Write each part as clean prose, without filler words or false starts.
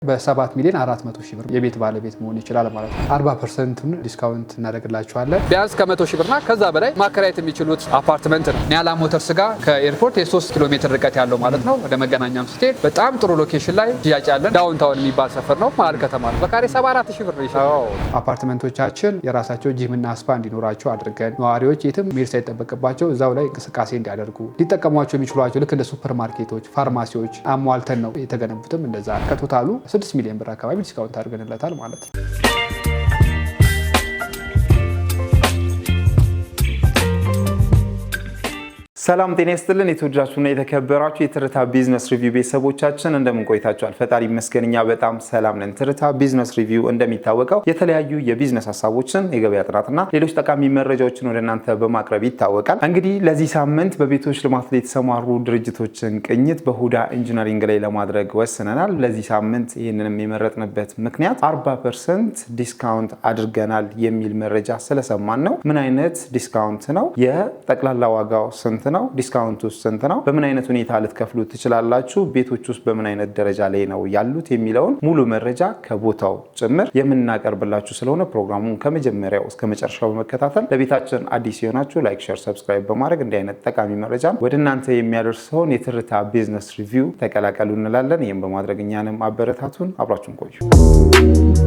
በ7 ሚሊዮን 400 ሺህ ብር የቤት ባለቤት መሆን ይችላል ማለት ነው። 40% ዲስካውንት እናደርግላችኋለን። ቢያንስ ከ100 ሺህ ብርና ከዛ በላይ ማከራየት የሚችሉት አፓርትመንት ነው። ኒያላ ሞተርስ ጋር ከኤርፖርት የ3 ኪሎ ሜትር ርቀት ያለው ማለት ነው። ወደ መገናኛም ስትሄድ በጣም ጥሩ ሎኬሽን ላይ ሽያጭ ያለን ዳውንታውን የሚባል ሰፈር ነው። መሀል ከተማ ነው። በካሬ 74 ሺህ ብር ይችላል። አፓርትመንቶቻችን የራሳቸው ጂምና ስፓ እንዲኖራቸው አድርገን ነዋሪዎች የትም መሄድ ሳይጠበቅባቸው እዛው ላይ እንቅስቃሴ እንዲያደርጉ ሊጠቀሟቸው የሚችሏቸው ልክ እንደ ሱፐር ማርኬቶች፣ ፋርማሲዎች አሟልተን ነው የተገነቡትም። እንደዛ ከቶታሉ 6 ሚሊዮን ብር አካባቢ ዲስካውንት አድርገንለታል ማለት ነው። ሰላም ጤና ይስጥልን። የተወደዳችሁና የተከበራችሁ የትርታ ቢዝነስ ሪቪው ቤተሰቦቻችን እንደምን ቆይታችኋል? ፈጣሪ ይመስገን እኛ በጣም ሰላም ነን። ትርታ ቢዝነስ ሪቪው እንደሚታወቀው የተለያዩ የቢዝነስ ሀሳቦችን፣ የገበያ ጥናትና ሌሎች ጠቃሚ መረጃዎችን ወደ እናንተ በማቅረብ ይታወቃል። እንግዲህ ለዚህ ሳምንት በቤቶች ልማት ላይ የተሰማሩ ድርጅቶችን ቅኝት በሁዳ ኢንጂነሪንግ ላይ ለማድረግ ወስነናል። ለዚህ ሳምንት ይህንንም የመረጥንበት ምክንያት 40% ዲስካውንት አድርገናል የሚል መረጃ ስለሰማን ነው። ምን አይነት ዲስካውንት ነው? የጠቅላላ ዋጋው ስንት ነው? ዲስካውንት ውስጥ ስንት ነው? በምን አይነት ሁኔታ ልትከፍሉ ትችላላችሁ? ቤቶች ውስጥ በምን አይነት ደረጃ ላይ ነው ያሉት የሚለውን ሙሉ መረጃ ከቦታው ጭምር የምናቀርብላችሁ ስለሆነ ፕሮግራሙን ከመጀመሪያው እስከ መጨረሻው በመከታተል ለቤታችን አዲስ የሆናችሁ ላይክ፣ ሼር፣ ሰብስክራይብ በማድረግ እንዲህ አይነት ጠቃሚ መረጃ ወደ እናንተ የሚያደርሰውን የትርታ ቢዝነስ ሪቪው ተቀላቀሉ እንላለን። ይህም በማድረግ እኛንም አበረታቱን። አብራችሁን ቆዩ።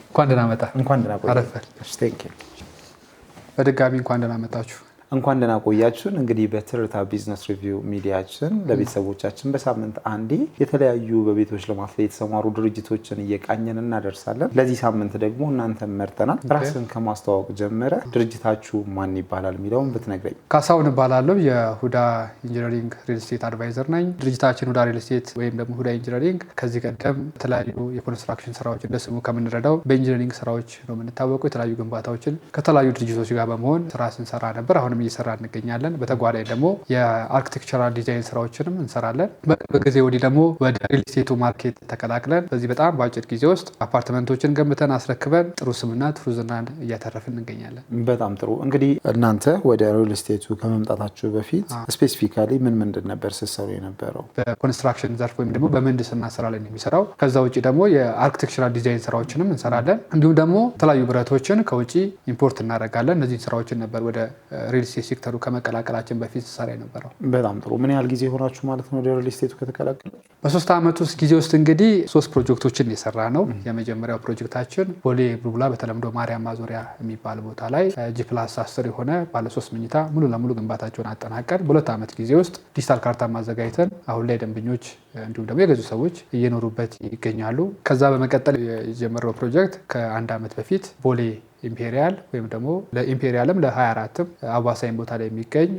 እንኳን ደህና መጣ። እንኳን ደህና ቆያችሁ። አረፈል። ቴንክ ዩ። በድጋሚ እንኳን ደህና መጣችሁ። እንኳን ደህና ቆያችሁን። እንግዲህ በትርታ ቢዝነስ ሪቪው ሚዲያችን ለቤተሰቦቻችን በሳምንት አንዴ የተለያዩ በቤቶች ልማት ላይ የተሰማሩ ድርጅቶችን እየቃኘን እናደርሳለን። ለዚህ ሳምንት ደግሞ እናንተን መርጠናል። ራስን ከማስተዋወቅ ጀመረ ድርጅታችሁ ማን ይባላል የሚለውን ብትነግረኝ። ካሳሁን እባላለሁ። የሁዳ ኢንጂነሪንግ ሪል ስቴት አድቫይዘር ነኝ። ድርጅታችን ሁዳ ሪል ስቴት ወይም ደግሞ ሁዳ ኢንጂነሪንግ ከዚህ ቀደም የተለያዩ የኮንስትራክሽን ስራዎች እንደስሙ ከምንረዳው በኢንጂነሪንግ ስራዎች ነው የምንታወቀው። የተለያዩ ግንባታዎችን ከተለያዩ ድርጅቶች ጋር በመሆን ስራ ስንሰራ ነበር። አሁን እየሰራ እንገኛለን። በተጓዳኝ ደግሞ የአርኪቴክቸራል ዲዛይን ስራዎችንም እንሰራለን። በቅርብ ጊዜ ወዲህ ደግሞ ወደ ሪል ስቴቱ ማርኬት ተቀላቅለን በዚህ በጣም በአጭር ጊዜ ውስጥ አፓርትመንቶችን ገንብተን አስረክበን ጥሩ ስምና ጥሩ ዝናን እያተረፍን እንገኛለን። በጣም ጥሩ። እንግዲህ እናንተ ወደ ሪል ስቴቱ ከመምጣታችሁ በፊት ስፔሲፊካሊ ምንድን ነበር ስትሰሩ የነበረው? በኮንስትራክሽን ዘርፍ ወይም ደግሞ በምህንድስና ስራ ላይ ነው የሚሰራው። ከዛ ውጭ ደግሞ የአርኪቴክቸራል ዲዛይን ስራዎችንም እንሰራለን። እንዲሁም ደግሞ የተለያዩ ብረቶችን ከውጭ ኢምፖርት እናደርጋለን። እነዚህ ስራዎችን ነበር ወደ ሪል ስቴት ሴክተሩ ከመቀላቀላችን በፊት ሰራ የነበረው። በጣም ጥሩ። ምን ያህል ጊዜ ሆናችሁ ማለት ነው ወደ ሪል ስቴቱ ከተቀላቀላችሁ? በ3 ዓመት ውስጥ ጊዜ ውስጥ እንግዲህ 3 ፕሮጀክቶችን የሰራ ነው። የመጀመሪያው ፕሮጀክታችን ቦሌ ቡልቡላ በተለምዶ ማርያም ማዞሪያ የሚባል ቦታ ላይ G+10 የሆነ ባለ 3 መኝታ ሙሉ ለሙሉ ግንባታቸውን አጠናቀን በ2 ዓመት ጊዜ ውስጥ ዲጂታል ካርታ ማዘጋጅተን አሁን ላይ ደንበኞች እንዲሁም ደግሞ የገዙ ሰዎች እየኖሩበት ይገኛሉ። ከዛ በመቀጠል የጀመረው ፕሮጀክት ከ1 ዓመት በፊት ቦሌ ኢምፔሪያል ወይም ደግሞ ለኢምፔሪያልም ለ24ም አዋሳኝ ቦታ ላይ የሚገኝ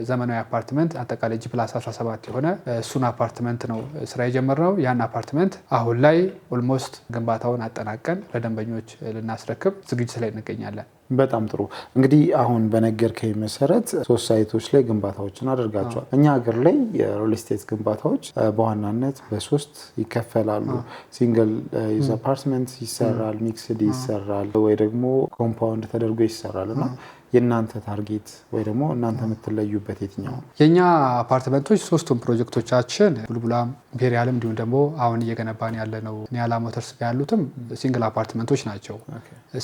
ዘመናዊ አፓርትመንት አጠቃላይ G+17 የሆነ እሱን አፓርትመንት ነው ስራ የጀመርነው። ያን አፓርትመንት አሁን ላይ ኦልሞስት ግንባታውን አጠናቀን ለደንበኞች ልናስረክብ ዝግጅት ላይ እንገኛለን። በጣም ጥሩ። እንግዲህ አሁን በነገርከኝ መሰረት 3 ሳይቶች ላይ ግንባታዎችን አድርጋቸዋል። እኛ ሀገር ላይ የሪል ስቴት ግንባታዎች በዋናነት በ3 ይከፈላሉ። ሲንግል ዩዝ አፓርትመንት ይሰራል፣ ሚክስድ ይሰራል፣ ወይ ደግሞ ኮምፓውንድ ተደርጎ ይሰራል እና የእናንተ ታርጌት ወይ ደግሞ እናንተ የምትለዩበት የትኛው? የኛ አፓርትመንቶች 3ቱም ፕሮጀክቶቻችን ቡልቡላም ኢምፔሪያልም እንዲሁም ደግሞ አሁን እየገነባን ያለነው ኒያላ ሞተርስ ጋር ያሉትም ሲንግል አፓርትመንቶች ናቸው።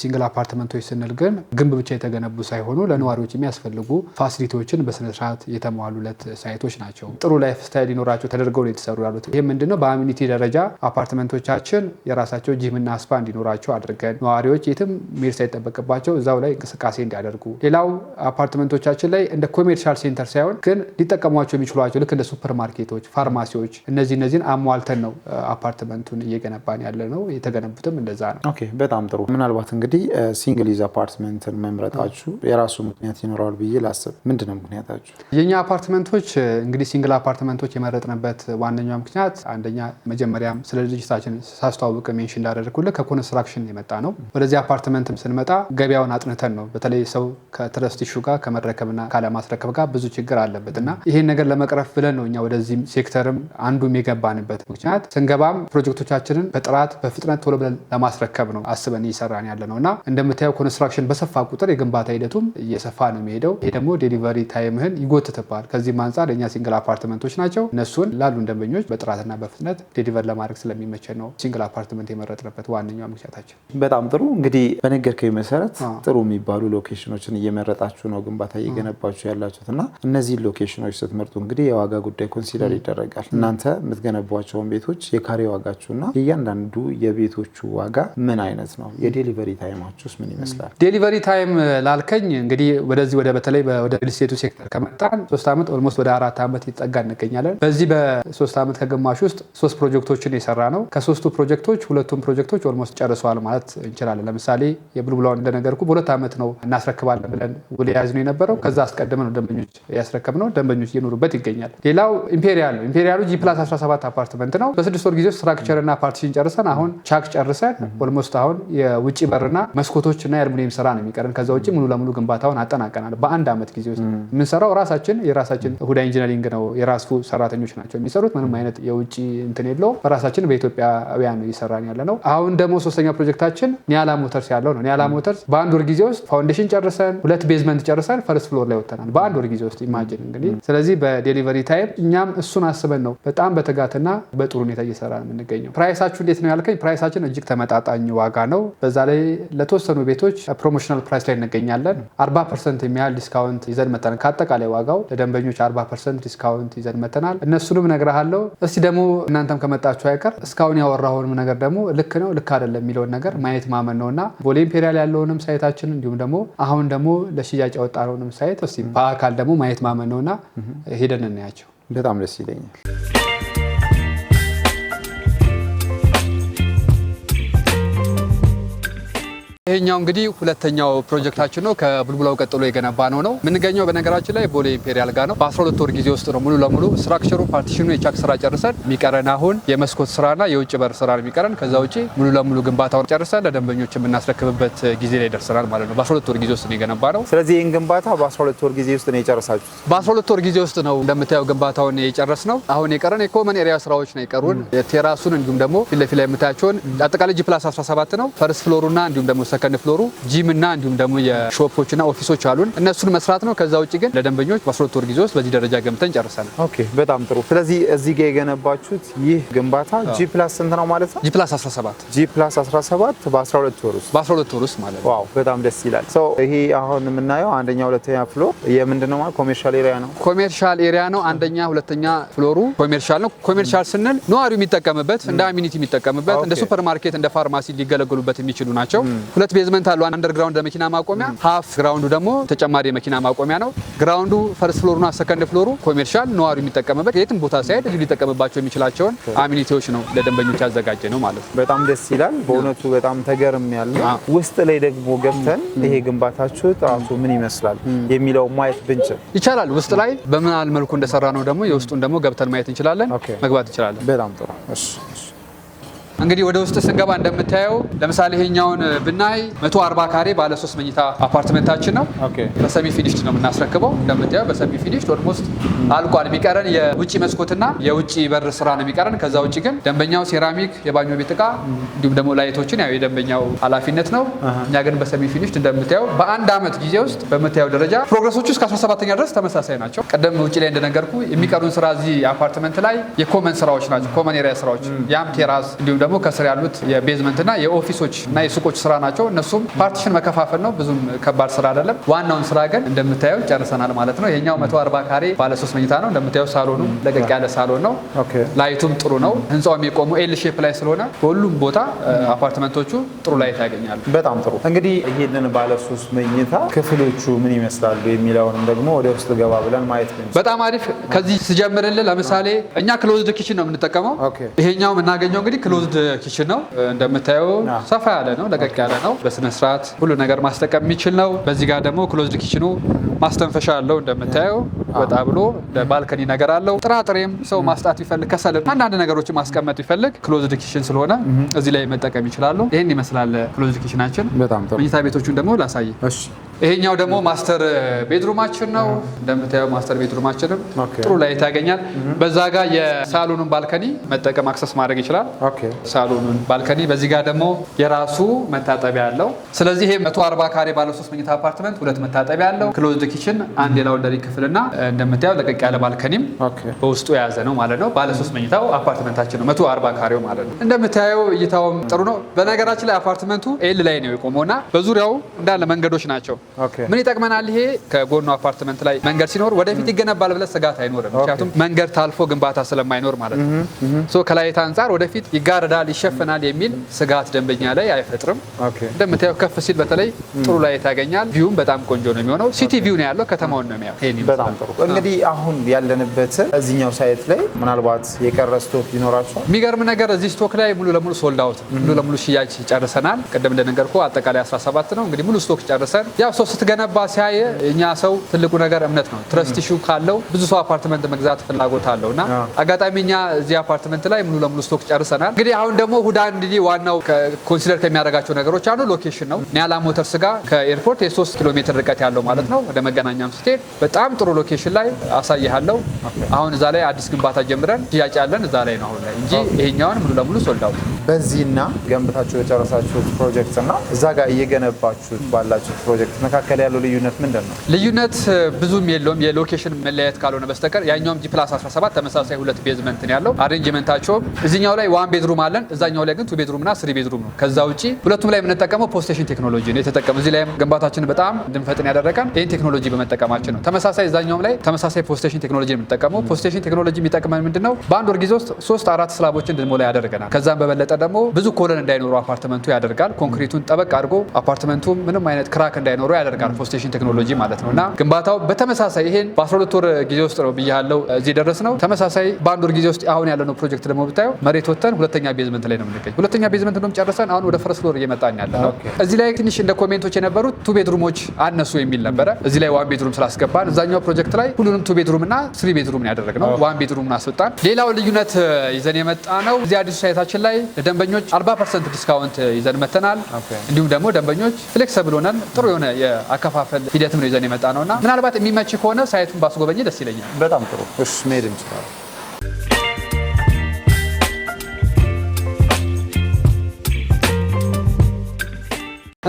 ሲንግል አፓርትመንቶች ስንል ግን ግንብ ብቻ የተገነቡ ሳይሆኑ ለነዋሪዎች የሚያስፈልጉ ፋሲሊቲዎችን በስነስርዓት የተሟሉለት ሳይቶች ናቸው። ጥሩ ላይፍ ስታይል ሊኖራቸው ተደርገው ነው የተሰሩ ያሉት። ይህ ምንድነው? በአሚኒቲ ደረጃ አፓርትመንቶቻችን የራሳቸው ጂምና ስፓ እንዲኖራቸው አድርገን ነዋሪዎች የትም መሄድ ሳይጠበቅባቸው እዛው ላይ እንቅስቃሴ እንዲያደርጉ ሌላው አፓርትመንቶቻችን ላይ እንደ ኮሜርሻል ሴንተር ሳይሆን ግን ሊጠቀሟቸው የሚችሏቸው ልክ እንደ ሱፐር ማርኬቶች፣ ፋርማሲዎች እነዚህን አሟልተን ነው አፓርትመንቱን እየገነባን ያለ ነው። የተገነቡትም እንደዛ ነው። ኦኬ በጣም ጥሩ። ምናልባት እንግዲህ ሲንግል ዩዝ አፓርትመንትን መምረጣችሁ የራሱ ምክንያት ይኖራል ብዬ ላስብ። ምንድነው ምክንያታችሁ? የኛ አፓርትመንቶች እንግዲህ ሲንግል አፓርትመንቶች የመረጥንበት ዋነኛው ምክንያት አንደኛ መጀመሪያም ስለ ድርጅታችን ሳስተዋውቅ ሜንሽን እንዳደረግኩልህ ከኮንስትራክሽን የመጣ ነው። ወደዚህ አፓርትመንትም ስንመጣ ገበያውን አጥንተን ነው። በተለይ ሰው ከትረስት ኢሹ ጋር ከመረከብና ካለማስረከብ ጋር ብዙ ችግር አለበት እና ይሄን ነገር ለመቅረፍ ብለን ነው እኛ ወደዚህ ሴክተርም አንዱም የገባንበት ምክንያት። ስንገባም ፕሮጀክቶቻችንን በጥራት በፍጥነት ቶሎ ብለን ለማስረከብ ነው አስበን እየሰራን ያለ ነው እና እንደምታየው ኮንስትራክሽን በሰፋ ቁጥር የግንባታ ሂደቱም እየሰፋ ነው የሚሄደው። ይሄ ደግሞ ዴሊቨሪ ታይምህን ይጎትትባል። ከዚህም አንጻር የኛ ሲንግል አፓርትመንቶች ናቸው። እነሱን ላሉ ደንበኞች በጥራትና በፍጥነት ዴሊቨር ለማድረግ ስለሚመቸን ነው ሲንግል አፓርትመንት የመረጥንበት ዋነኛው ምክንያታችን። በጣም ጥሩ። እንግዲህ በነገርከኝ መሰረት ጥሩ የሚባሉ ሎኬሽኖችን እየመረጣችሁ ነው ግንባታ እየገነባችሁ ያላችሁት እና እነዚህ ሎኬሽኖች ስትመርጡ እንግዲህ የዋጋ ጉዳይ ኮንሲደር ይደረጋል። እናንተ የምትገነቧቸውን ቤቶች የካሬ ዋጋችሁና እያንዳንዱ የቤቶቹ ዋጋ ምን አይነት ነው? የዴሊቨሪ ታይማችሁስ ምን ይመስላል? ዴሊቨሪ ታይም ላልከኝ እንግዲህ ወደዚህ ወደ ሪል ስቴቱ ሴክተር ከመጣን 3 ዓመት ኦልሞስት ወደ 4 ዓመት ይጠጋ እንገኛለን። በዚህ በ3 ዓመት ከግማሽ ውስጥ 3 ፕሮጀክቶችን የሰራ ነው። ከ3ቱ ፕሮጀክቶች 2ቱም ፕሮጀክቶች ኦልሞስት ጨርሰዋል ማለት እንችላለን። ለምሳሌ የብሉብላውን እንደነገርኩ በ2 ዓመት ነው እናስረክባለን ብለን ውል የያዝነው የነበረው። ከዛ አስቀድመን ነው ደንበኞች ያስረከብነው። ደንበኞች እየኖሩበት ይገኛል። ሌላው ኢምፔሪያል ነው። ኢምፔሪያሉ G+17 አፓርትመንት ነው። በ6 ወር ጊዜ ውስጥ ስትራክቸር እና ፓርቲሽን ጨርሰን አሁን ቻክ ጨርሰን ኦልሞስት አሁን የውጭ በርና መስኮቶች እና የአልሙኒየም ስራ ነው የሚቀረን። ከዛ ውጭ ሙሉ ለሙሉ ግንባታውን አጠናቀናል። በ1 ዓመት ጊዜ ውስጥ የምንሰራው የራሳችን ሁዳ ኢንጂነሪንግ ነው። የራሱ ሰራተኞች ናቸው የሚሰሩት። ምንም አይነት የውጭ እንትን የለውም። በራሳችን በኢትዮጵያውያን ነው እየሰራን ያለ ነው። አሁን ደግሞ 3ኛ ፕሮጀክታችን ኒያላ ሞተርስ ያለው ነው። ኒያላ ሞተርስ በ1 ወር ጊዜ ውስጥ ፋውንዴሽን ጨርሰን 2 ቤዝመንት ጨርሰን ፈርስት ፍሎር ላይ ወጥተናል። በ1 ወር ጊዜ ውስጥ ኢማጂን እንግዲህ። ስለዚህ በዴሊቨሪ ታይም እኛም እሱን አስበን ነው በጣም በትጋትና በጥሩ ሁኔታ እየሰራ ነው የምንገኘው። ፕራይሳችሁ እንዴት ነው ያልከኝ? ፕራይሳችን እጅግ ተመጣጣኝ ዋጋ ነው። በዛ ላይ ለተወሰኑ ቤቶች ፕሮሞሽናል ፕራይስ ላይ እንገኛለን። 40% የሚያህል ዲስካውንት ይዘን መተናል። ከአጠቃላይ ዋጋው ለደንበኞች 40% ዲስካውንት ይዘን መተናል። እነሱንም እነግርሃለሁ። እስቲ ደግሞ እናንተም ከመጣችሁ አይቀር እስካሁን ያወራሁንም ነገር ደግሞ ልክ ነው ልክ አይደለም የሚለውን ነገር ማየት ማመን ነውና ቦሌ ኢምፔሪያል ያለውንም ሳይታችን እንዲሁም ደግሞ አሁን ደግሞ ለሽያጭ ያወጣነውንም ሳይት እስቲ በአካል ደግሞ ማየት ማመን ነውና ሄደን እናያቸው። በጣም ደስ ይለኛል። ይሄኛው እንግዲህ ሁለተኛው ፕሮጀክታችን ነው። ከቡልቡላው ቀጥሎ የገነባ ነው። የምንገኘው በነገራችን ላይ ቦሌ ኢምፔሪያል ጋር ነው። በ12 ወር ጊዜ ውስጥ ነው ሙሉ ለሙሉ ስትራክቸሩ፣ ፓርቲሽኑ፣ የቻክ ስራ ጨርሰን የሚቀረን አሁን የመስኮት ስራና የውጭ በር ስራ ነው የሚቀረን። ከዛ ውጪ ሙሉ ለሙሉ ግንባታውን ጨርሰን ለደንበኞች የምናስረክብበት ጊዜ ላይ ደርሰናል ማለት ነው። በ12 ወር ጊዜ ውስጥ ነው የገነባ ነው። ስለዚህ ይህን ግንባታ በ12 ወር ጊዜ ውስጥ ነው የጨረሳችሁት? በ12 ወር ጊዜ ውስጥ ነው እንደምታየው ግንባታውን የጨረስ ነው። አሁን የቀረን የኮመን ኤሪያ ስራዎች ነው የቀሩን። የቴራሱን እንዲሁም ደግሞ ፊት ለፊት ላይ የምታያቸውን አጠቃላይ G+17 ነው። ፈርስት ፍሎሩና እንዲሁም ደግሞ ሰከንድ ፍሎሩ ጂም እና እንዲሁም ደግሞ የሾፖች እና ኦፊሶች አሉን። እነሱን መስራት ነው። ከዛ ውጭ ግን ለደንበኞች በ12 ወር ጊዜ ውስጥ በዚህ ደረጃ ገምተን ጨርሰናል። ኦኬ በጣም ጥሩ። ስለዚህ እዚህ ጋር የገነባችሁት ይህ ግንባታ G+ ስንት ነው ማለት ነው? G+17 G+17 በ12 ወር ውስጥ ማለት ነው። ዋው በጣም ደስ ይላል። ይሄ አሁን የምናየው አንደኛ ሁለተኛ ፍሎር የምንድነው ማለት ኮሜርሻል ኤሪያ ነው። ኮሜርሻል ኤሪያ ነው። አንደኛ ሁለተኛ ፍሎሩ ኮሜርሻል ነው። ኮሜርሻል ስንል ነዋሪው የሚጠቀምበት እንደ አሚኒቲ የሚጠቀምበት እንደ ሱፐር ማርኬት እንደ ፋርማሲ ሊገለገሉበት የሚችሉ ናቸው። 2 ቤዝመንት አሉ። አንደርግራውንድ ለመኪና ማቆሚያ፣ ሃፍ ግራውንዱ ደግሞ ተጨማሪ የመኪና ማቆሚያ ነው። ግራውንዱ ፈርስት ፍሎሩና ሰከንድ ፍሎሩ ኮሜርሻል ነዋሪው የሚጠቀምበት የትም ቦታ ሳይሄድ እዚሁ ሊጠቀምባቸው የሚችላቸውን አሚኒቲዎች ነው ለደንበኞች ያዘጋጀ ነው ማለት ነው። በጣም ደስ ይላል በእውነቱ በጣም ተገርም ያለ። ውስጥ ላይ ደግሞ ገብተን ይሄ ግንባታችሁ ራሱ ምን ይመስላል የሚለው ማየት ብንችል ይቻላል። ውስጥ ላይ በምን ያህል መልኩ እንደሰራ ነው ደግሞ የውስጡን ደግሞ ገብተን ማየት እንችላለን። መግባት እንችላለን። በጣም ጥሩ። እሺ እንግዲህ ወደ ውስጥ ስንገባ እንደምታየው ለምሳሌ ይሄኛውን ብናይ 140 ካሬ ባለ 3 መኝታ አፓርትመንታችን ነው። በሰሚ ፊኒሽድ ነው የምናስረክበው። እንደምታየው በሰሚ ፊኒሽድ ኦልሞስት አልቋል። የሚቀረን የውጭ መስኮትና የውጭ በር ስራ ነው የሚቀረን። ከዛ ውጭ ግን ደንበኛው ሴራሚክ፣ የባኞ ቤት እቃ እንዲሁም ደግሞ ላይቶችን ያው የደንበኛው ኃላፊነት ነው። እኛ ግን በሰሚ ፊኒሽድ እንደምታየው በ1 ዓመት ጊዜ ውስጥ በምታየው ደረጃ ፕሮግረሶቹ እስከ 17ኛ ድረስ ተመሳሳይ ናቸው። ቀደም ውጪ ላይ እንደነገርኩ የሚቀሩን ስራ እዚህ አፓርትመንት ላይ የኮመን ስራዎች ናቸው። ኮመን ኤሪያ ስራዎች ያም ቴራስ እንዲሁም ደግሞ ከስር ያሉት የቤዝመንት እና የኦፊሶች እና የሱቆች ስራ ናቸው። እነሱም ፓርቲሽን መከፋፈል ነው። ብዙም ከባድ ስራ አይደለም። ዋናውን ስራ ግን እንደምታየው ጨርሰናል ማለት ነው። ይሄኛው 140 ካሬ ባለ 3 መኝታ ነው። እንደምታየው ሳሎኑ ለቀቅ ያለ ሳሎን ነው። ላይቱም ጥሩ ነው። ህንጻው የሚቆመው ኤል ሼፕ ላይ ስለሆነ በሁሉም ቦታ አፓርትመንቶቹ ጥሩ ላይት ያገኛሉ። በጣም ጥሩ። እንግዲህ ይሄንን ባለ 3 መኝታ ክፍሎቹ ምን ይመስላሉ የሚለውንም ደግሞ ወደ ውስጥ ገባ ብለን ማየት ነው። በጣም አሪፍ። ከዚህ ስጀምርልህ ለምሳሌ እኛ ክሎዝድ ኪችን ነው የምንጠቀመው። ይሄኛው የምናገኘው እንግዲህ ክሎዝድ ኪችን ነው። እንደምታየው ሰፋ ያለ ነው፣ ለቀቅ ያለ ነው። በስነ ስርዓት ሁሉ ነገር ማስጠቀም የሚችል ነው። በዚህ ጋር ደግሞ ክሎዝድ ኪችኑ ማስተንፈሻ አለው። እንደምታየው ወጣ ብሎ ባልከኒ ነገር አለው። ጥራጥሬም ሰው ማስጣት ይፈልግ ከሰል አንዳንድ ነገሮችን ማስቀመጥ ይፈልግ ክሎዝድ ኪችን ስለሆነ እዚህ ላይ መጠቀም ይችላሉ። ይሄን ይመስላል ክሎዝድ ኪችናችን። መኝታ ቤቶቹን ደግሞ ላሳይ። ይሄኛው ደግሞ ማስተር ቤድሩማችን ነው። እንደምታየው ማስተር ቤድሩማችንም ጥሩ ላይት ያገኛል። በዛ ጋር የሳሎኑን ባልከኒ መጠቀም አክሰስ ማድረግ ይችላል። ሳሎኑን ባልከኒ፣ በዚህ ጋር ደግሞ የራሱ መታጠቢያ አለው። ስለዚህ ይሄ 140 ካሬ ባለ 3 መኝታ አፓርትመንት 2 መታጠቢያ አለው። ክሎዝድ ኪችን፣ አንድ የላውንደሪ ክፍልና እንደምታየው ለቀቅ ያለ ባልከኒም በውስጡ የያዘ ነው ማለት ነው። ባለ 3 መኝታው አፓርትመንታችን ነው 140 ካሬው ማለት ነው። እንደምታየው እይታውም ጥሩ ነው። በነገራችን ላይ አፓርትመንቱ ኤል ላይ ነው የቆመውና በዙሪያው እንዳለ መንገዶች ናቸው። ምን ይጠቅመናል? ይሄ ከጎኑ አፓርትመንት ላይ መንገድ ሲኖር ወደፊት ይገነባል ብለህ ስጋት አይኖርም። ምክንያቱም መንገድ ታልፎ ግንባታ ስለማይኖር ማለት ነው። ከላይት አንጻር ወደፊት ይጋረዳል፣ ይሸፍናል የሚል ስጋት ደንበኛ ላይ አይፈጥርም። እንደምታየው ከፍ ሲል በተለይ ጥሩ ላይት ያገኛል። ቪውም በጣም ቆንጆ ነው የሚሆነው። ሲቲ ቪው ነው ያለው፣ ከተማውን ነው የሚያየው። በጣም ጥሩ። እንግዲህ አሁን ያለንበት እዚህኛው ሳይት ላይ ምናልባት የቀረ ስቶክ ይኖራቸዋል። የሚገርም ነገር እዚህ ስቶክ ላይ ሙሉ ለሙሉ ሶልድ አውት፣ ሙሉ ለሙሉ ሽያጭ ጨርሰናል። ቅድም እንደነገርኩ አጠቃላይ 17 ነው። እንግዲህ ሙሉ ስቶክ ጨርሰን ያው ሰው ስትገነባ ሲያየ እኛ ሰው ትልቁ ነገር እምነት ነው። ትረስት ኢሹ ካለው ብዙ ሰው አፓርትመንት መግዛት ፍላጎት አለው እና አጋጣሚ እኛ እዚህ አፓርትመንት ላይ ሙሉ ለሙሉ ስቶክ ጨርሰናል። እንግዲህ አሁን ደግሞ ሁዳ እንግዲህ ዋናው ኮንሲደር ከሚያደርጋቸው ነገሮች አንዱ ሎኬሽን ነው። ኒያላ ሞተርስ ጋር ከኤርፖርት የ3 ኪሎ ሜትር ርቀት ያለው ማለት ነው። ወደ መገናኛም ስትሄድ በጣም ጥሩ ሎኬሽን ላይ አሳይሃለሁ። አሁን እዛ ላይ አዲስ ግንባታ ጀምረን ሽያጭ ያለን እዛ ላይ ነው አሁን ላይ እንጂ ይሄኛውን ሙሉ ለሙሉ ሶልድ አውት። በዚህና ገንብታችሁ የጨረሳችሁት ፕሮጀክት እና እዛ ጋር እየገነባችሁት ባላችሁት ፕሮጀክት መካከል ያለው ልዩነት ምንድን ነው? ልዩነት ብዙም የለውም የሎኬሽን መለያየት ካልሆነ በስተቀር። ያኛውም ጂ+17 ተመሳሳይ 2 ቤዝመንት ነው ያለው። አሬንጅመንታቸውም እዚህኛው ላይ 1 ቤድሩም አለን፣ እዛኛው ላይ ግን 2 ቤድሩም እና 3 ቤድሩም ነው። ከዛ ውጪ ሁለቱም ላይ የምንጠቀመው ፖስቴሽን ቴክኖሎጂ ነው የተጠቀመው። እዚህ ላይም ግንባታችን በጣም እንድንፈጥን ያደረገን ይህን ቴክኖሎጂ በመጠቀማችን ነው። ተመሳሳይ እዛኛውም ላይ ተመሳሳይ ፖስቴሽን ቴክኖሎጂ ነው የምንጠቀመው። ፖስቴሽን ቴክኖሎጂ የሚጠቅመን ምንድነው? በአንድ ወር ጊዜ ውስጥ 3-4 ስላቦችን እንድንሞላ ያደርገናል። ከዛም በበለጠ ደግሞ ብዙ ኮለን እንዳይኖሩ አፓርትመንቱ ያደርጋል። ኮንክሪቱን ጠበቅ አድርጎ አፓርትመንቱ ምንም አይነት ክራክ እንዳይኖሩ ያደርጋል ፖስቴሽን ቴክኖሎጂ ማለት ነው። እና ግንባታው በተመሳሳይ ይሄን በ12 ወር ጊዜ ውስጥ ነው ብያለው እዚህ ደረስ ነው። ተመሳሳይ በአንድ ወር ጊዜ ውስጥ አሁን ያለነው ፕሮጀክት ደግሞ ብታየው መሬት ወተን ሁለተኛ ቤዝመንት ላይ ነው የምንገኝ። ሁለተኛ ቤዝመንት እንደውም ጨርሰን አሁን ወደ ፈርስት ፍሎር እየመጣን ያለ ነው። እዚህ ላይ ትንሽ እንደ ኮሜንቶች የነበሩት 2 ቤድሩሞች አነሱ የሚል ነበረ። እዚህ ላይ 1 ቤድሩም ስላስገባን እዛኛው ፕሮጀክት ላይ ሁሉንም 2 ቤድሩም እና 3 ቤድሩም ነው ያደረግነው። 1 ቤድሩም አስወጣን። ሌላው ልዩነት ይዘን የመጣ ነው እዚህ አዲሱ ሳይታችን ላይ ለደንበኞች 40% ዲስካውንት ይዘን መተናል። እንዲሁም ደግሞ ደንበኞች ፍሌክሲብል ሆነን ጥሩ የሆነ የአከፋፈል ሂደትም ነው ይዘን የመጣ ነውና ምናልባት የሚመች ከሆነ ሳይቱን ባስጎበኝ ደስ ይለኛል። በጣም ጥሩ። እሺ መሄድ እንችላለን።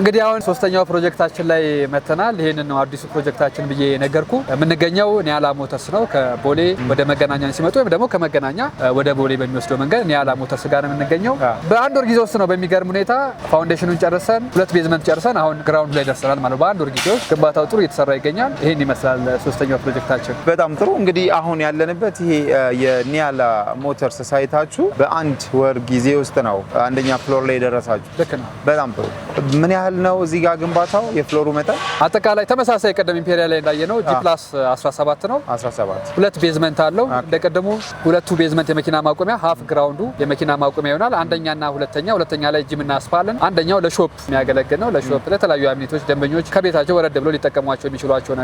እንግዲህ አሁን ሶስተኛው ፕሮጀክታችን ላይ መተናል። ይሄንን ነው አዲሱ ፕሮጀክታችን ብዬ ነገርኩ። የምንገኘው ኒያላ ሞተርስ ነው። ከቦሌ ወደ መገናኛ ሲመጡ ወይም ደግሞ ከመገናኛ ወደ ቦሌ በሚወስደው መንገድ ኒያላ ሞተርስ ጋር ነው የምንገኘው። በአንድ ወር ጊዜ ውስጥ ነው በሚገርም ሁኔታ ፋውንዴሽኑን ጨርሰን 2 ቤዝመንት ጨርሰን አሁን ግራውንድ ላይ ደርሰናል ማለት በአንድ ወር ጊዜ ውስጥ ግንባታው ጥሩ እየተሰራ ይገኛል። ይሄን ይመስላል ሶስተኛው ፕሮጀክታችን። በጣም ጥሩ። እንግዲህ አሁን ያለንበት ይሄ የኒያላ ሞተርስ ሳይታችሁ በአንድ ወር ጊዜ ውስጥ ነው አንደኛ ፍሎር ላይ ደረሳችሁ። ልክ ነው። በጣም ጥሩ። ምን ያህል ነው እዚህ ጋር ግንባታው የፍሎሩ መጠን? አጠቃላይ ተመሳሳይ ቀደም ኢምፔሪያል ላይ እንዳየነው ጂ+17 ነው። 17 2 ቤዝመንት አለው። እንደቀደሙ 2 ቤዝመንት የመኪና ማቆሚያ ሀፍ ግራውንዱ የመኪና ማቆሚያ ይሆናል። አንደኛና ሁለተኛ ላይ ጂምና ስፓለን፣ አንደኛው ለሾፕ የሚያገለግል ነው። ለሾፕ ለተለያዩ አሚኒቶች ደንበኞች ከቤታቸው ወረድ ብለው ሊጠቀሟቸው የሚችሏቸው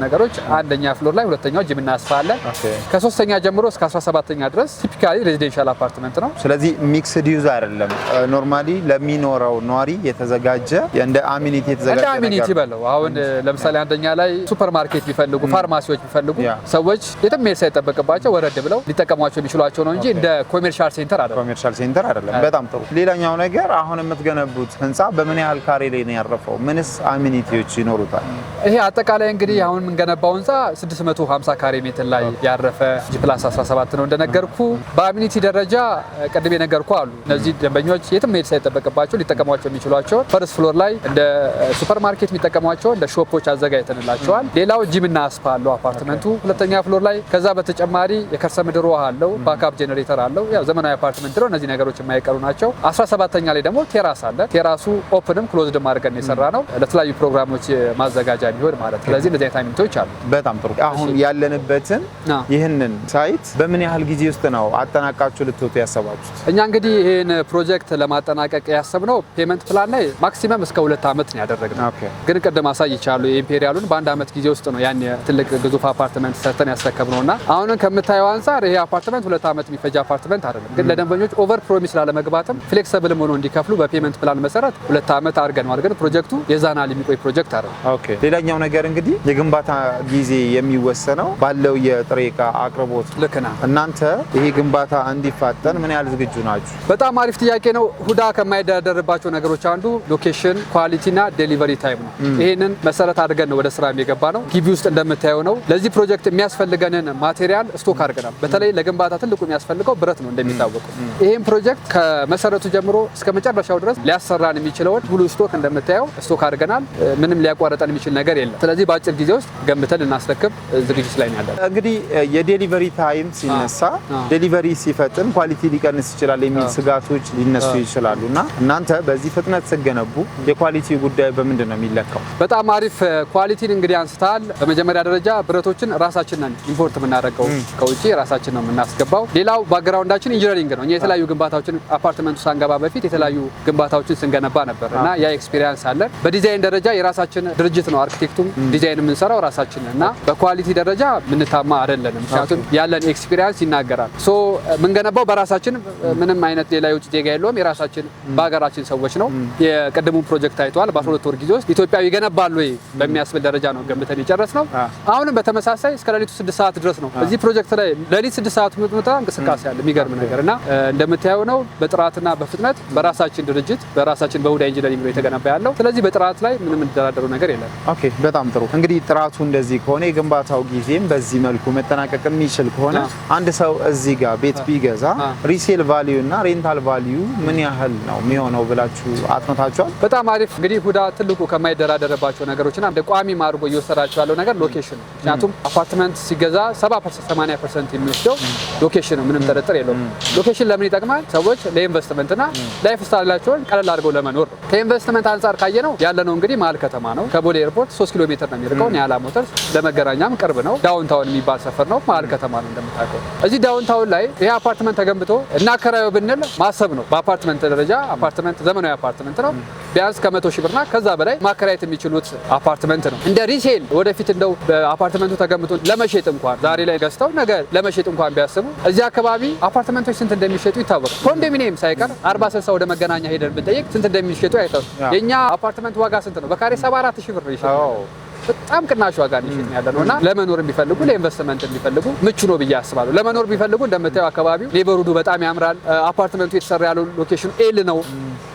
ነገሮች አንደኛ ፍሎር ላይ፣ ሁለተኛው ጂምና ስፓለን። ከ3ኛ ጀምሮ እስከ 17ኛ ድረስ ቲፒካሊ ሬዚደንሻል አፓርትመንት ነው። ስለዚህ ሚክስድ ዩዝ አይደለም። ኖርማሊ ለሚኖረው ነዋሪ የተዘጋጀ እንደ አሚኒቲ የተዘጋጀ ነገር አሚኒቲ በለው አሁን ለምሳሌ አንደኛ ላይ ሱፐርማርኬት ቢፈልጉ ፋርማሲዎች ቢፈልጉ ሰዎች የትም መሄድ ሳይጠበቅባቸው ወረድ ብለው ሊጠቀሟቸው የሚችሏቸው ነው እንጂ እንደ ኮሜርሻል ሴንተር አይደለም። በጣም ጥሩ። ሌላኛው ነገር አሁን የምትገነቡት ህንጻ በምን ያህል ካሬ ላይ ነው ያረፈው? ምንስ አሚኒቲዎች ይኖሩታል? ይሄ አጠቃላይ እንግዲህ አሁን የምንገነባው ህንጻ 650 ካሬ ሜትር ላይ ያረፈ G+17 ነው እንደነገርኩ። በአሚኒቲ ደረጃ ቅድም የነገርኩ አሉ። እነዚህ ደንበኞች የትም መሄድ ሳይጠበቅባቸው ሊጠቀሟቸው የሚችሏቸው ፈርስት ፍሎር ላይ እንደ ሱፐርማርኬት የሚጠቀሟቸው እንደ ሾፖች አዘጋጅተንላቸዋል። ሌላው ጂምና ስፓ አለው አፓርትመንቱ ሁለተኛ ፍሎር ላይ። ከዛ በተጨማሪ የከርሰ ምድር ውሃ አለው፣ ባክአፕ ጄኔሬተር አለው። ያው ዘመናዊ አፓርትመንት ነው። እነዚህ ነገሮች የማይቀሩ ናቸው። 17ኛ ላይ ደግሞ ቴራስ አለ። ቴራሱ ኦፕንም ክሎዝድም አድርገን የሰራ ነው ለተለያዩ ፕሮግራሞች ማዘጋጃ የሚሆን ማለት። ስለዚህ እንደዚህ አይነት አሚኒቲዎች አሉ። በጣም ጥሩ። አሁን ያለንበትን ይህንን ሳይት በምን ያህል ጊዜ ውስጥ ነው አጠናቃችሁ ልትወጡ ያሰባችሁት? እኛ እንግዲህ ይህን ፕሮጀክት ለማጠናቀቅ ያሰብነው ፔመንት ፕላን ላይ ማክሲመም እስከ 2 ዓመት ነው ያደረግነው። ግን ቅድም አሳይቻለሁ የኢምፔሪያሉን በ1 ዓመት ጊዜ ውስጥ ነው ያን ትልቅ ግዙፍ አፓርትመንት ሰርተን ያስረከብነውና አሁንም ከምታየው አንፃር ይሄ አፓርትመንት 2 ዓመት የሚፈጅ አፓርትመንት አይደለም። ግን ለደንበኞች ኦቨር ፕሮሚስ ላለመግባትም ፍሌክሲብል ሆኖ እንዲከፍሉ በፔመንት ፕላን መሰረት 2 ዓመት አድርገን ግን ፕሮጀክቱ የዛናል የሚቆይ ፕሮጀክት አይደለም። ኦኬ። ሌላኛው ነገር እንግዲህ የግንባታ ጊዜ የሚወሰነው ባለው የጥሬ ዕቃ አቅርቦት። ልክ ነህ። እናንተ ይሄ ግንባታ እንዲፋጠን ምን ያህል ዝግጁ ናችሁ? በጣም አሪፍ ጥያቄ ነው። ሁዳ ከማይደራደርባቸው ነገሮች አንዱ ሎኬሽን፣ ኳሊቲና ዴሊቨሪ ታይም ነው። ይሄንን መሰረት አድርገን ነው ወደ ስራ የሚገባ ነው። ግቢ ውስጥ እንደምታየው ነው። ለዚህ ፕሮጀክት የሚያስፈልገንን ማቴሪያል ስቶክ አድርገናል። በተለይ ለግንባታ ትልቁ የሚያስፈልገው ብረት ነው እንደሚታወቀው። ይሄን ፕሮጀክት ከመሰረቱ ጀምሮ እስከ መጨረሻው ድረስ ሊያሰራን የሚችለውን ሙሉ ስቶክ እንደምታየው ስቶክ አድርገናል። ምንም ሊያቋርጠን የሚችል ነገር የለም። ስለዚህ በአጭር ጊዜ ውስጥ ገንብተን እናስረክብ ዝግጅት ላይ ነው ያለው። እንግዲህ የዴሊቨሪ ታይም ሲነሳ ዴሊቨሪ ሲፈጥን ኳሊቲ ሊቀንስ ይችላል የሚል ስጋቶች ሊነሱ ይችላሉ እና እናንተ በዚህ ፍጥነት ስትገነቡ የኳሊቲ ጉዳይ በምንድን ነው የሚለካው? በጣም አሪፍ ኳሊቲን እንግዲህ አንስታል። በመጀመሪያ ደረጃ ብረቶችን ራሳችን ነን ኢምፖርት የምናደርገው ከውጪ ራሳችን ነው የምናስገባው። ሌላው ባክግራውንዳችን ኢንጂነሪንግ ነው። እኛ የተለያዩ ግንባታዎችን አፓርትመንቱ ሳንገባ በፊት የተለያዩ ግንባታዎችን ስንገነባ ነበር እና ያ ኤክስፒሪየንስ አለን። በዲዛይን ደረጃ የራሳችን ድርጅት ነው አርኪቴክቱም ዲዛይን የምንሰራው ራሳችን እና በኳሊቲ ደረጃ ምንታማ አይደለንም። ምክንያቱም ያለን ኤክስፒሪየንስ ይናገራል። ሶ የምንገነባው በራሳችን ምንም አይነት ሌላ የውጭ ዜጋ የለውም። የራሳችን በሀገራችን ሰዎች ነው። የቀደሙ ፕሮጀክት አይተዋል። በ12 ወር ጊዜ ውስጥ ኢትዮጵያዊ ይገነባሉ ወይ በሚያስብል ደረጃ ነው ገንብተን የጨረስነው። አሁንም በተመሳሳይ እስከ ሌሊቱ 6 ሰዓት ድረስ ነው እዚህ ፕሮጀክት ላይ ሌሊት 6 ሰዓት ምጥምጣ እንቅስቃሴ አለ። የሚገርም ነገር እና እንደምታየው ነው በጥራትና በፍጥነት በራሳችን ድርጅት በራሳችን በሁዳ ኢንጂነሪንግ ነው የተገነባ ያለው። ስለዚህ በጥራት ላይ ምንም እንደራደሩ ነገር የለም። ኦኬ፣ በጣም ጥሩ። እንግዲህ ጥራቱ እንደዚህ ከሆነ የግንባታው ጊዜም በዚህ መልኩ መጠናቀቅ የሚችል ከሆነ አንድ ሰው እዚህ ጋር ቤት ቢገዛ ሪሴል ቫልዩ እና ሬንታል ቫልዩ ምን ያህል ነው የሚሆነው ብላችሁ አጥንታችኋል? በጣም አሪፍ። እንግዲህ ሁዳ ትልቁ ከማይደራደርባቸው ነገሮችና እንደ ቋሚ ማድረጎ እየወሰዳቸው ያለው ነገር ሎኬሽን ነው። ምክንያቱም አፓርትመንት ሲገዛ 70-80% የሚወስደው ሎኬሽን ነው። ምንም ጥርጥር የለውም። ሎኬሽን ለምን ይጠቅማል? ሰዎች ለኢንቨስትመንትና ላይፍ ስታይላቸውን ቀለል አድርገው ለመኖር ነው። ከኢንቨስትመንት አንጻር ካየነው ያለነው እንግዲህ መሀል ከተማ ነው። ከቦሌ ኤርፖርት 3 ኪሎ ሜትር ነው የሚርቀው። ኒያላ ሞተርስ ለመገናኛም ቅርብ ነው። ዳውንታውን የሚባል ሰፈር ነው። መሀል ከተማ ነው እንደምታውቀው። እዚህ ዳውንታውን ላይ ይሄ አፓርትመንት ተገንብቶ እናከራየው ብንል ማሰብ ነው። በአፓርትመንት ደረጃ አፓርትመንት ዘመናዊ አፓርትመንት ነው። ቢያንስ ከ100 ሺህ ብርና ከዛ በላይ ማከራየት የሚችሉት አፓርትመንት ነው። እንደ ሪሴል ወደፊት እንደው በአፓርትመንቱ ተገንብቶ ለመሸጥ እንኳን ዛሬ ላይ ገዝተው ነገ ለመሸጥ እንኳን ቢያስቡ እዚህ አካባቢ አፓርትመንቶች ስንት እንደሚሸጡ ይታወቃል። ኮንዶሚኒየም ሳይቀር 40-60 ወደ መገናኛ ሄደን ብንጠይቅ ስንት እንደሚሸጡ አይተው። የኛ አፓርትመንት ዋጋ ስንት ነው? በካሬ 74 ሺህ ብር ነው ይሸጣል። በጣም ቅናሽ ዋጋ ነው ያለነውና ለመኖር ቢፈልጉ ለኢንቨስትመንት ቢፈልጉ ምቹ ነው ብዬ አስባለሁ። ለመኖር ቢፈልጉ እንደምታየው አካባቢው ኔበርሁዱ በጣም ያምራል። አፓርትመንቱ የተሰራ ያለው ሎኬሽኑ ኤል ነው።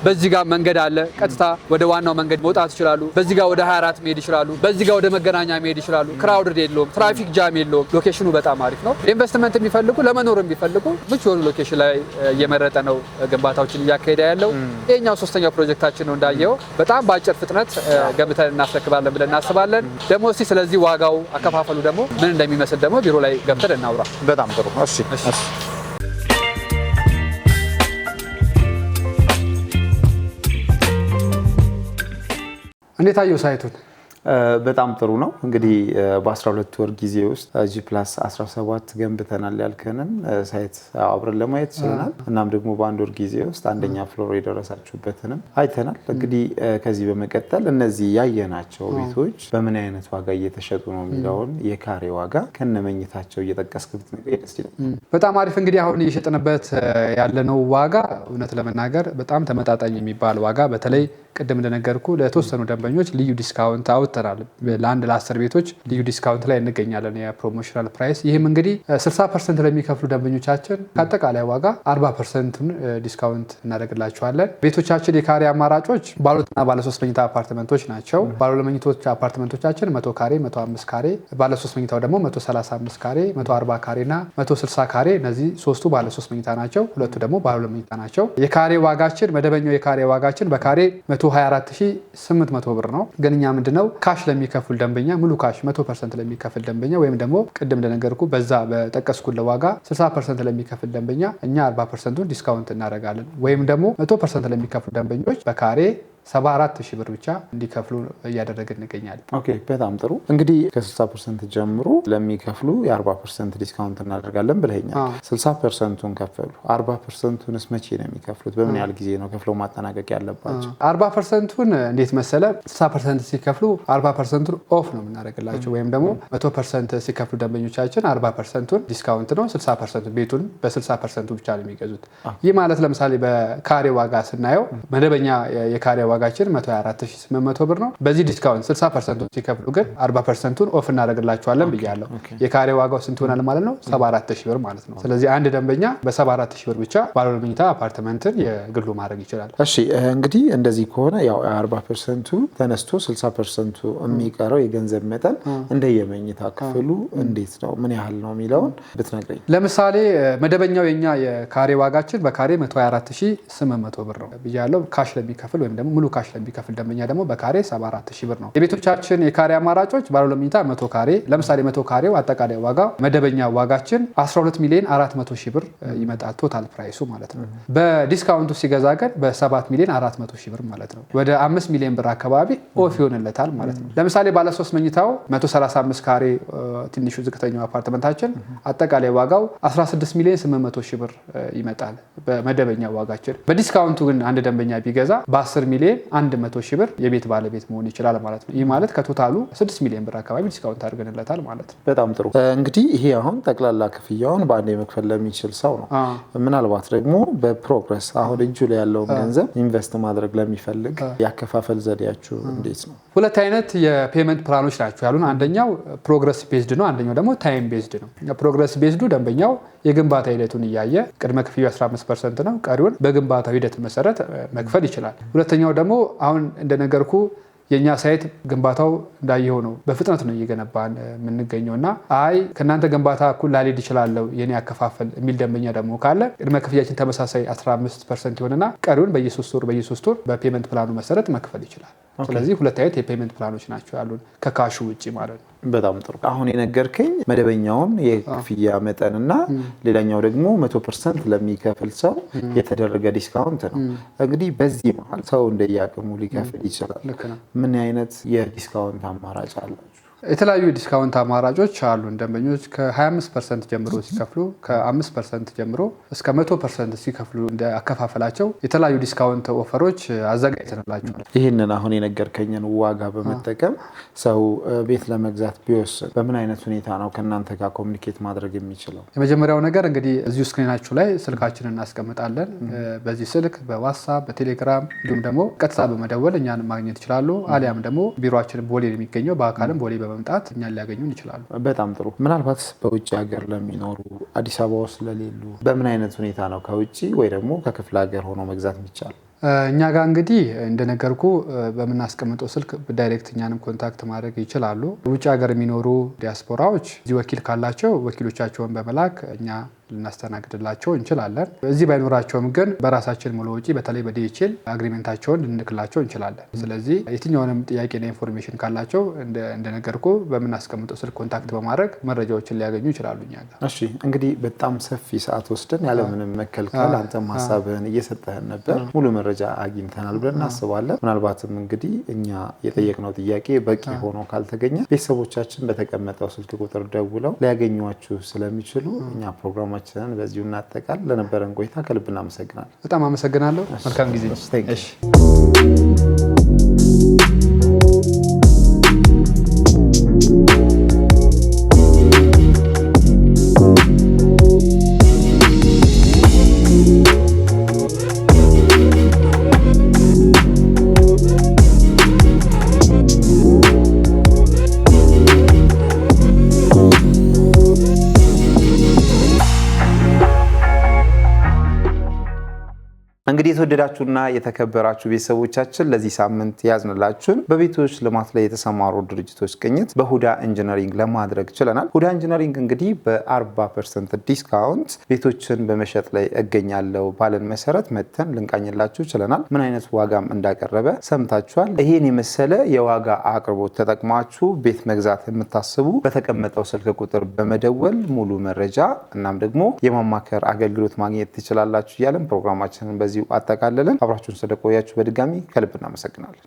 በዚህ ጋር መንገድ አለ። ቀጥታ ወደ ዋናው መንገድ መውጣት ይችላሉ። በዚህ ጋር ወደ 24 መሄድ ይችላሉ። በዚህ ጋር ወደ መገናኛ መሄድ ይችላሉ። ክራውድድ የለውም። ትራፊክ ጃም የለውም። ሎኬሽኑ በጣም አሪፍ ነው። ኢንቨስትመንት ቢፈልጉ ለመኖር ቢፈልጉ ምቹ የሆኑ ሎኬሽን ላይ እየመረጠ ነው ግንባታዎችን እያካሄደ ያለው። ይሄኛው 3ኛው ፕሮጀክታችን ነው። እንዳየው በጣም በአጭር ፍጥነት ገንብተን እናስረክባለን ብለን እናስባለን። ደግሞ እስቲ ስለዚህ ዋጋው አከፋፈሉ ደግሞ ምን እንደሚመስል ደግሞ ቢሮ ላይ ገብተን እናውራ። በጣም ጥሩ። እሺ። እንዴት አየው ሳይቱን? በጣም ጥሩ ነው። እንግዲህ በ12 ወር ጊዜ ውስጥ G+17 ገንብተናል ያልከንን ሳይት አብረን ለማየት ይችላል። እናም ደግሞ በአንድ ወር ጊዜ ውስጥ አንደኛ ፍሎር የደረሳችሁበትንም አይተናል። እንግዲህ ከዚህ በመቀጠል እነዚህ ያየናቸው ቤቶች በምን አይነት ዋጋ እየተሸጡ ነው የሚለውን የካሬ ዋጋ ከነመኝታቸው እየጠቀስክ ብትነግረኝ ደስ ይላል። በጣም አሪፍ። እንግዲህ አሁን እየሸጥንበት ያለነው ዋጋ እውነት ለመናገር በጣም ተመጣጣኝ የሚባል ዋጋ፣ በተለይ ቅድም እንደነገርኩ ለተወሰኑ ደንበኞች ልዩ ዲስካውንት አውጥተናል። ለአንድ ለ10 ቤቶች ልዩ ዲስካውንት ላይ እንገኛለን፣ የፕሮሞሽናል ፕራይስ። ይህም እንግዲህ 60% ለሚከፍሉ ደንበኞቻችን ከአጠቃላይ ዋጋ 40%ን ዲስካውንት እናደርግላቸዋለን። ቤቶቻችን የካሬ አማራጮች ባለ 2 እና ባለ 3 መኝታ አፓርትመንቶች ናቸው። ባለ 2 መኝቶች አፓርትመንቶቻችን 100 ካሬ፣ 105 ካሬ፣ ባለ 3 መኝታው ደግሞ 135 ካሬ፣ 140 ካሬ እና 160 ካሬ። እነዚህ ሶስቱ ባለ 3 መኝታ ናቸው፣ ሁለቱ ደግሞ ባለ 2 መኝታ ናቸው። የካሬ ዋጋችን መደበኛው የካሬ ዋጋችን በካሬ 124800 ብር ነው። ግን እኛ ምንድነው ካሽ ለሚከፍል ደንበኛ ሙሉ ካሽ 100% ለሚከፍል ደንበኛ ወይም ደግሞ ቅድም እንደነገርኩ በዛ በጠቀስኩት ዋጋ 60% ለሚከፍል ደንበኛ እኛ 40%ን ዲስካውንት እናደርጋለን። ወይም ደግሞ 100% ለሚከፍሉ ደንበኞች በካሬ 74,000 ብር ብቻ እንዲከፍሉ እያደረግን እንገኛለን። ኦኬ፣ በጣም ጥሩ። እንግዲህ ከ60% ጀምሮ ለሚከፍሉ የ40% ዲስካውንት እናደርጋለን ብለኛል። 60%ን ከፈሉ 40%ንስ መቼ ነው የሚከፍሉት? በምን ያህል ጊዜ ነው ከፍለው ማጠናቀቅ ያለባቸው? 40%ን እንዴት መሰለ 60% ሲከፍሉ 40%ን ኦፍ ነው የምናደርግላቸው። ወይም ደግሞ 100% ሲከፍሉ ደንበኞቻችን 40%ን ዲስካውንት ነው፣ 60% ቤቱን በ60% ብቻ ነው የሚገዙት። ይህ ማለት ለምሳሌ በካሬ ዋጋ ስናየው መደበኛ የካሬ ዋጋችን 124800 ብር ነው። በዚህ ዲስካውንት 60% ሲከፍሉ ግን 40%ን ኦፍ እናደርግላቸዋለን ብያለሁ። የካሬ ዋጋው ስንት ይሆናል ማለት ነው? 74000 ብር ማለት ነው። ስለዚህ አንድ ደንበኛ በ74000 ብር ብቻ ባለ 2 መኝታ አፓርትመንትን የግሉ ማድረግ ይችላል። እሺ፣ እንግዲህ እንደዚህ ከሆነ ያው 40%ቱ ተነስቶ 60%ቱ የሚቀረው የገንዘብ መጠን እንደየመኝታ ክፍሉ እንዴት ነው ምን ያህል ነው የሚለውን ብትነግረኝ። ለምሳሌ መደበኛው የኛ የካሬ ዋጋችን በካሬ 124800 ብር ነው ብያለሁ። ካሽ ለሚከፍል ወይም ደግሞ ሙሉ ካሽ ለሚከፍል ደንበኛ ደግሞ በካሬ 74000 ብር ነው። የቤቶቻችን የካሬ አማራጮች ባለ 2 መኝታ 100 ካሬ ለምሳሌ 100 ካሬው አጠቃላይ ዋጋ መደበኛ ዋጋችን 12,400,000 ብር ይመጣል፣ ቶታል ፕራይሱ ማለት ነው። በዲስካውንቱ ሲገዛ ግን በ7,400,000 ብር ማለት ነው። ወደ 5 ሚሊዮን ብር አካባቢ ኦፍ ይሆንለታል ማለት ነው። ለምሳሌ ባለ 3 መኝታው 135 ካሬ ትንሹ ዝቅተኛው አፓርትመንታችን አጠቃላይ ዋጋው 16,800,000 ብር ይመጣል በመደበኛ ዋጋችን። በዲስካውንቱ ግን አንድ ደንበኛ ቢገዛ በ10 ሚሊዮን 100,000 ብር የቤት ባለቤት መሆን ይችላል ማለት ነው። ይህ ማለት ከቶታሉ 6 ሚሊዮን ብር አካባቢ ዲስካውንት አድርገንለታል ማለት ነው። በጣም ጥሩ። እንግዲህ ይሄ አሁን ጠቅላላ ክፍያውን በአንዴ መክፈል ለሚችል ሰው ነው። ምናልባት ደግሞ በፕሮግረስ አሁን እጁ ላይ ያለውን ገንዘብ ኢንቨስት ማድረግ ለሚፈልግ ያከፋፈል ዘዴያችሁ እንዴት ነው? ሁለት አይነት የፔመንት ፕላኖች ናቸው ያሉን። አንደኛው ፕሮግረስ ቤዝድ ነው፣ አንደኛው ደግሞ ታይም ቤዝድ ነው። ፕሮግረስ ቤዝዱ ደንበኛው የግንባታ ሂደቱን እያየ ቅድመ ክፍያው 15% ነው፣ ቀሪውን በግንባታው ሂደት መሰረት መክፈል ይችላል። ሁለተኛው ደግሞ አሁን እንደነገርኩ የኛ ሳይት ግንባታው እንዳየው ነው፣ በፍጥነት ነው እየገነባን የምንገኘው እና አይ ከእናንተ ግንባታ እኩል ላልሄድ ይችላለሁ የኔ ያከፋፈል የሚል ደንበኛ ደግሞ ካለ ቅድመ ክፍያችን ተመሳሳይ 15% ይሆንና ቀሪውን በየ3 ወር በፔመንት ፕላኑ መሰረት መክፈል ይችላል። ስለዚህ ሁለት አይነት የፔመንት ፕላኖች ናቸው ያሉን ከካሹ ውጪ ማለት ነው። በጣም ጥሩ። አሁን የነገርከኝ መደበኛውን የክፍያ መጠንና ሌላኛው ደግሞ 100% ለሚከፍል ሰው የተደረገ ዲስካውንት ነው። እንግዲህ በዚህ መሀል ሰው እንደየአቅሙ ሊከፍል ይችላል። ምን አይነት የዲስካውንት አማራጭ አላችሁ? የተለያዩ ዲስካውንት አማራጮች አሉ። ደንበኞች ከ25% ጀምሮ ሲከፍሉ ከ5% ጀምሮ እስከ 100% ሲከፍሉ እንደ አከፋፈላቸው የተለያዩ ዲስካውንት ኦፈሮች አዘጋጅተንላቸዋል። ይህንን አሁን የነገርከኝን ዋጋ በመጠቀም ሰው ቤት ለመግዛት ቢወስን በምን አይነት ሁኔታ ነው ከእናንተ ጋር ኮሚኒኬት ማድረግ የሚችለው? የመጀመሪያው ነገር እንግዲህ እዚሁ ስክሪናችሁ ላይ ስልካችንን እናስቀምጣለን። በዚህ ስልክ በዋትስአፕ በቴሌግራም እንዲሁም ደግሞ ቀጥታ በመደወል እኛን ማግኘት ይችላሉ። አሊያም ደግሞ ቢሮአችን ቦሌ የሚገኘው በአካልም ቦሌ በመምጣት እኛን ሊያገኙን ይችላሉ። በጣም ጥሩ። ምናልባት በውጭ ሀገር ለሚኖሩ አዲስ አበባ ውስጥ ለሌሉ በምን አይነት ሁኔታ ነው ከውጭ ወይ ደግሞ ከክፍለ ሀገር ሆኖ መግዛት የሚቻል? እኛ ጋር እንግዲህ እንደነገርኩ በምናስቀምጠው ስልክ ዳይሬክት እኛንም ኮንታክት ማድረግ ይችላሉ። ውጭ ሀገር የሚኖሩ ዲያስፖራዎች እዚህ ወኪል ካላቸው ወኪሎቻቸውን በመላክ እኛ ልናስተናግድላቸው እንችላለን። እዚህ ባይኖራቸውም ግን በራሳችን ሙሉ ወጪ በተለይ በዲኤችኤል አግሪመንታቸውን ልንልክላቸው እንችላለን። ስለዚህ የትኛውንም ጥያቄና ኢንፎርሜሽን ካላቸው እንደነገርኩ በምናስቀምጠው ስልክ ኮንታክት በማድረግ መረጃዎችን ሊያገኙ ይችላሉ እኛ ጋር። እሺ፣ እንግዲህ በጣም ሰፊ ሰዓት ወስደን ያለምንም መከልከል አንተም ሀሳብህን እየሰጠህን ነበር። ሙሉ መረጃ አግኝተናል ብለን እናስባለን። ምናልባትም እንግዲህ እኛ የጠየቅነው ጥያቄ በቂ ሆኖ ካልተገኘ ቤተሰቦቻችን በተቀመጠው ስልክ ቁጥር ደውለው ሊያገኟችሁ ስለሚችሉ እኛ ፕሮግራማችንን በዚሁ እናጠቃል። ለነበረን ቆይታ ከልብ እናመሰግናለን። በጣም አመሰግናለሁ። መልካም ጊዜ። እንግዲህ የተወደዳችሁና የተከበራችሁ ቤተሰቦቻችን ለዚህ ሳምንት ያዝንላችሁን በቤቶች ልማት ላይ የተሰማሩ ድርጅቶች ቅኝት በሁዳ ኢንጂነሪንግ ለማድረግ ችለናል። ሁዳ ኢንጂነሪንግ እንግዲህ በ40% ዲስካውንት ቤቶችን በመሸጥ ላይ እገኛለሁ ባለን መሰረት መተን ልንቃኝላችሁ ችለናል። ምን አይነት ዋጋም እንዳቀረበ ሰምታችኋል። ይሄን የመሰለ የዋጋ አቅርቦት ተጠቅማችሁ ቤት መግዛት የምታስቡ በተቀመጠው ስልክ ቁጥር በመደወል ሙሉ መረጃ እናም ደግሞ የማማከር አገልግሎት ማግኘት ትችላላችሁ እያለን ፕሮግራማችንን በዚሁ አጠቃለልን። አብራችሁን ስለቆያችሁ በድጋሚ ከልብ እናመሰግናለን።